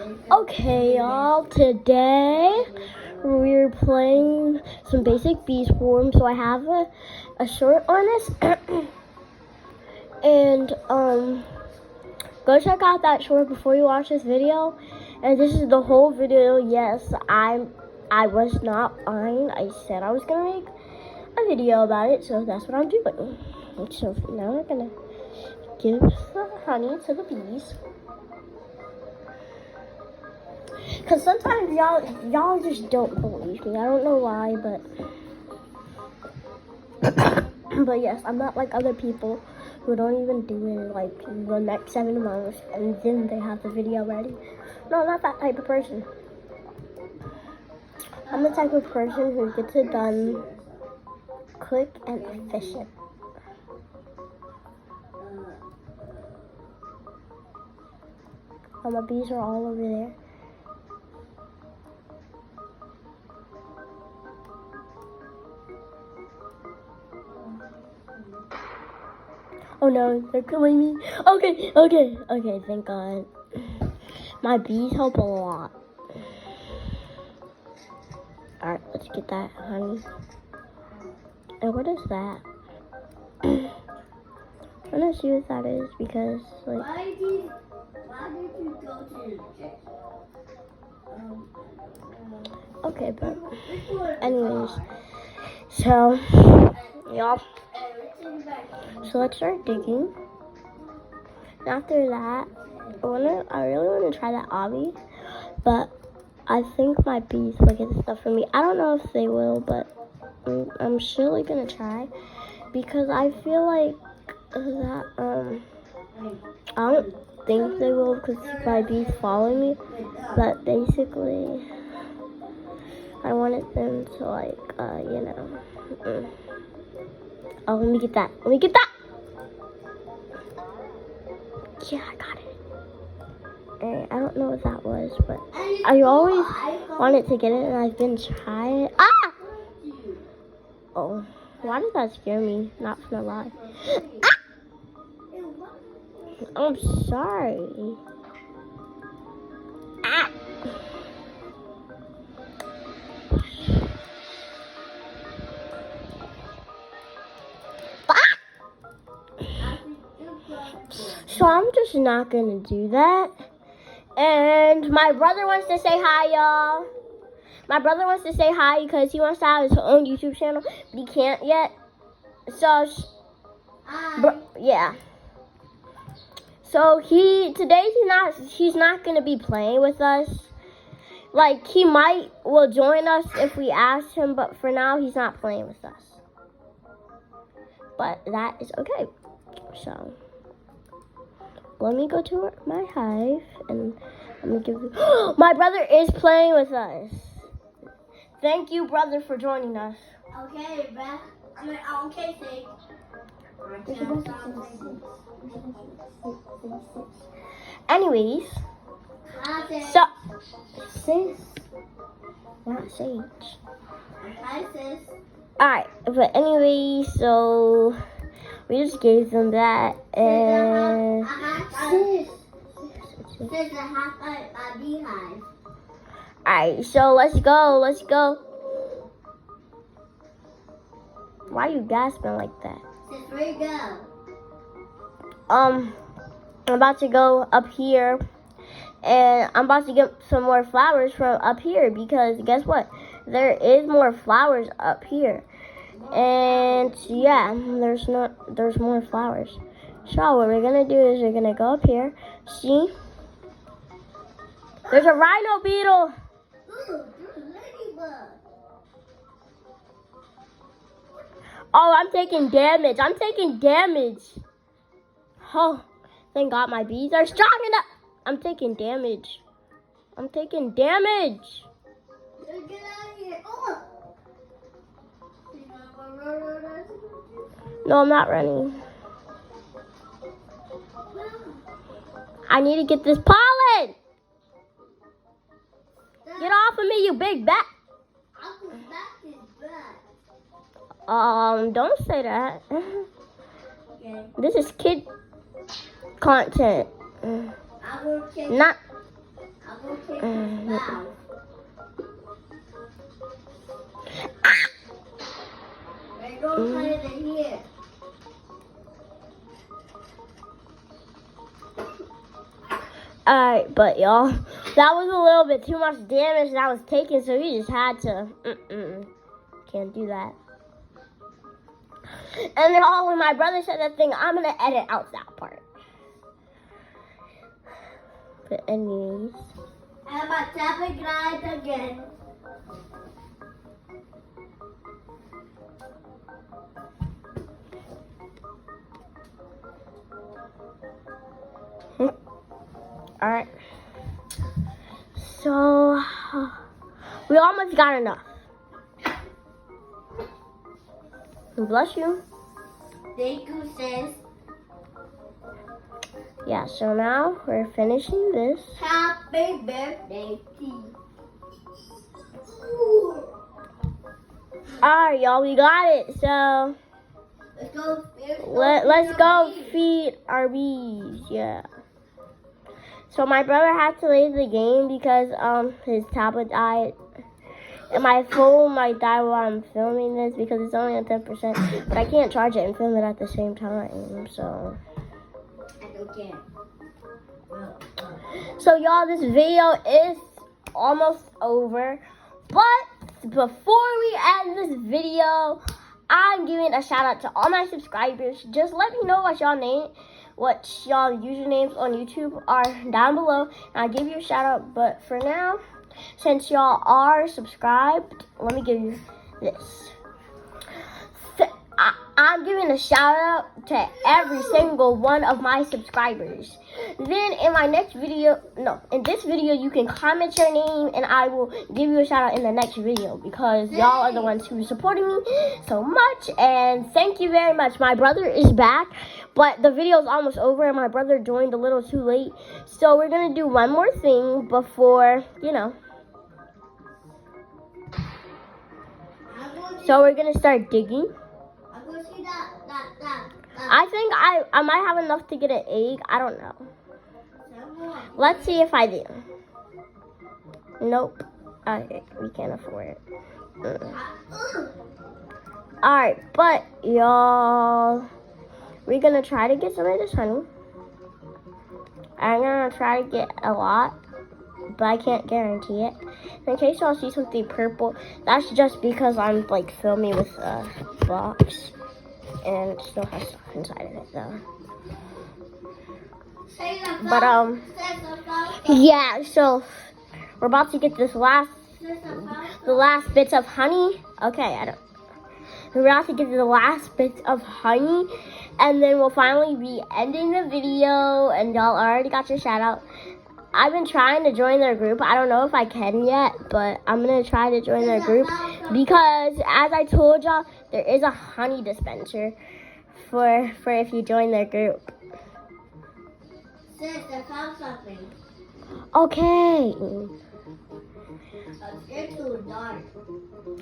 Okay, y'all, today we're playing some basic Beast Form. So I have a short on this. And go check out that short before you watch this video. And this is the whole video. Yes, I was not lying. I said I was gonna make a video about it, so that's what I'm doing. So now we're gonna give the honey to the bees. Cause sometimes y'all just don't believe me. I don't know why, but yes, I'm not like other people who don't even do it like the next 7 months and then they have the video ready. No, I'm not that type of person. I'm the type of person who gets it done quick and efficient. My bees are all over there. Oh no, they're killing me. Okay, thank God. My bees help a lot. Alright, let's get that honey. And what is that? I want to see what that is because, like... Why did you go to the Okay, but... Anyways. So, y'all... So let's start digging. And after that, I really want to try that obby, but I think my bees will get the stuff for me. I don't know if they will, but I'm surely gonna try because I feel like that I don't think they will because my bees follow me, but basically I wanted them to like you know. Oh, let me get that. Yeah, I got it. And I don't know what that was, but I always wanted to get it, and I've been trying. Ah! Oh, why did that scare me? Not gonna lie. Ah! I'm sorry. Ah! So I'm just not gonna do that. And my brother wants to say hi, y'all. My brother wants to say hi because he wants to have his own YouTube channel, but he can't yet. So, yeah. So today he's not gonna be playing with us. Like he will join us if we ask him, but for now he's not playing with us. But that is okay. So. Let me go to my hive and let me give you... My brother is playing with us. Thank you, brother, for joining us. Okay, Beth. Okay, thanks. Anyways, so sis, not Sage. Hi, sis. Alright, but anyways, so we just gave them that, and Sis, I have a beehive. Alright, so let's go. Why are you gasping like that? Sis, where you go? I'm about to go up here, and I'm about to get some more flowers from up here, because guess what? There is more flowers up here. And yeah, there's more flowers. So what we're gonna do is we're gonna go up here. See? There's a rhino beetle. Ooh, there's a ladybug. Oh, I'm taking damage. Oh, thank God my bees are strong enough. I'm taking damage. Get out of here. Oh. No, I'm not running. I need to get this pollen. Get off of me, you big bat. Uncle's back is bad. Don't say that. Okay. This is kid content. I will take Not Wow. We're going to put it in here. Alright, but y'all, that was a little bit too much damage that was taken, so we just had to, can't do that. And then when my brother said that thing, I'm gonna edit out that part. But anyways. I'm about to tap it right again. Alright. So, we almost got enough. Bless you. Thank you, sis. Yeah, so now we're finishing this. Happy birthday to you. Alright, y'all, we got it. So, let's go feed our bees. Yeah. So my brother had to leave the game because his tablet died. And my phone might die while I'm filming this because it's only at 10%. But I can't charge it and film it at the same time. So I don't care. So y'all, this video is almost over. But before we end this video, I'm giving a shout out to all my subscribers. Just let me know what y'all usernames on YouTube are down below, and I'll give you a shout out. But for now, since y'all are subscribed, let me give you this. I'm giving a shout out to every single one of my subscribers. Then in this video, you can comment your name and I will give you a shout out in the next video because y'all are the ones who are supporting me so much. And thank you very much. My brother is back, but the video is almost over and my brother joined a little too late. So we're going to do one more thing before, So we're going to start digging. I think I might have enough to get an egg. I don't know. Let's see if I do. Nope. Okay, we can't afford it. Alright, but y'all, we're going to try to get some of this honey. I'm going to try to get a lot, but I can't guarantee it. In case y'all see something purple, that's just because I'm filming with a box. And it still has stuff inside of it, though. But, yeah, so we're about to get the last bits of honey. Okay, we're about to get the last bits of honey, and then we'll finally be ending the video, and y'all already got your shout out. I've been trying to join their group. I don't know if I can yet, but I'm going to try to join their group because, as I told y'all, there is a honey dispenser for if you join their group. Sis, I found something. Okay. It's too dark.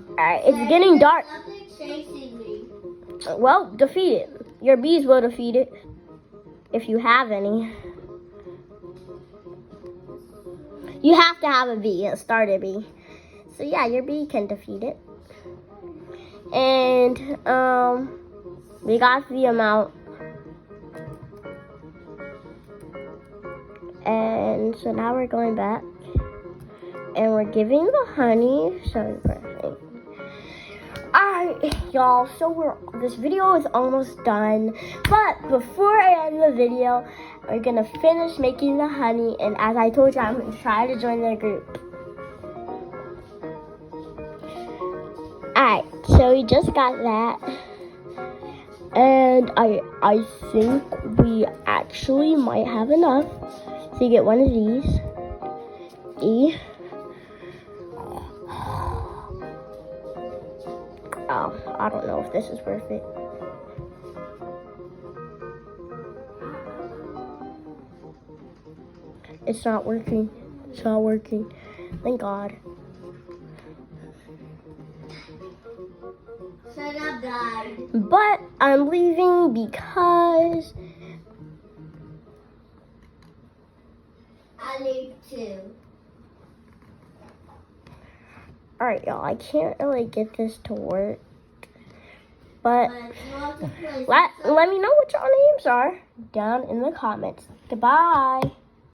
Alright, it's getting dark. Something chasing me. Well, defeat it. Your bees will defeat it if you have any. You have to have a bee, a starter bee. So yeah, your bee can defeat it. And we got the amount. And so now we're going back. And we're giving the honey. So alright, y'all. So this video is almost done. But before I end the video, we're gonna finish making the honey, and as I told you, I'm gonna try to join their group. Alright, so we just got that. And I think we actually might have enough to get one of these. Oh, I don't know if this is worth it. It's not working. It's not working. Thank God. Should have died. But I'm leaving because I leave too. Alright, y'all, I can't really get this to work. But But you want to play let me know what your names are down in the comments. Goodbye.